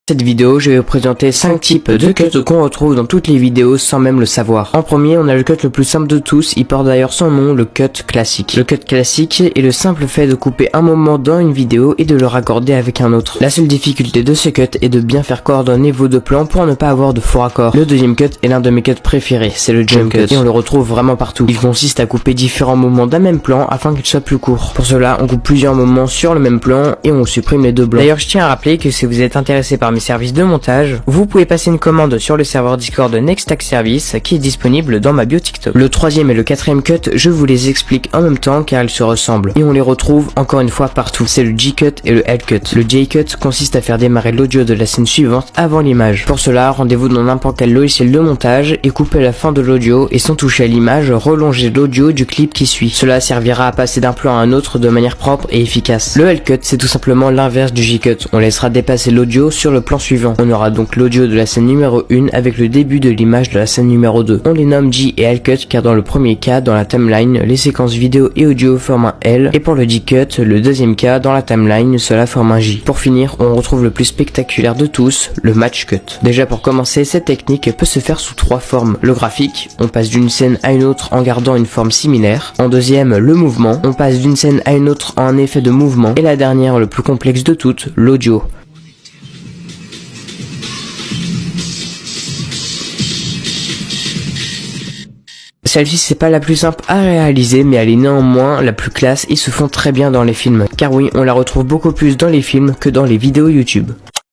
Dans cette vidéo, je vais vous présenter 5 types de cuts qu'on retrouve dans toutes les vidéos sans même le savoir. En premier, on a le cut le plus simple de tous, il porte d'ailleurs son nom, le cut classique. Le cut classique est le simple fait de couper un moment dans une vidéo et de le raccorder avec un autre. La seule difficulté de ce cut est de bien faire coordonner vos deux plans pour ne pas avoir de faux raccords. Le deuxième cut est l'un de mes cuts préférés, c'est le jump cut et on le retrouve vraiment partout. Il consiste à couper différents moments d'un même plan afin qu'il soit plus court. Pour cela, on coupe plusieurs moments sur le même plan et on supprime les deux blancs. D'ailleurs, je tiens à rappeler que si vous êtes intéressé par mes services de montage, vous pouvez passer une commande sur le serveur Discord Nextac Service qui est disponible dans ma bio TikTok. Le troisième et le quatrième cut, je vous les explique en même temps car ils se ressemblent et on les retrouve encore une fois partout. C'est le J-cut et le L-cut. Le J-cut consiste à faire démarrer l'audio de la scène suivante avant l'image. Pour cela, rendez-vous dans n'importe quel logiciel de montage et coupez la fin de l'audio et sans toucher à l'image, relongez l'audio du clip qui suit. Cela servira à passer d'un plan à un autre de manière propre et efficace. Le L-cut, c'est tout simplement l'inverse du J-cut. On laissera dépasser l'audio sur le plan suivant. On aura donc l'audio de la scène numéro 1 avec le début de l'image de la scène numéro 2. On les nomme J et L cut car dans le premier cas, dans la timeline, les séquences vidéo et audio forment un L et pour le J cut, le deuxième cas, dans la timeline, cela forme un J. Pour finir, on retrouve le plus spectaculaire de tous, le match cut. Déjà pour commencer, cette technique peut se faire sous trois formes. Le graphique, on passe d'une scène à une autre en gardant une forme similaire. En deuxième, le mouvement, on passe d'une scène à une autre en un effet de mouvement. Et la dernière, le plus complexe de toutes, l'audio. Celle-ci c'est pas la plus simple à réaliser mais elle est néanmoins la plus classe et se font très bien dans les films. Car oui, on la retrouve beaucoup plus dans les films que dans les vidéos YouTube.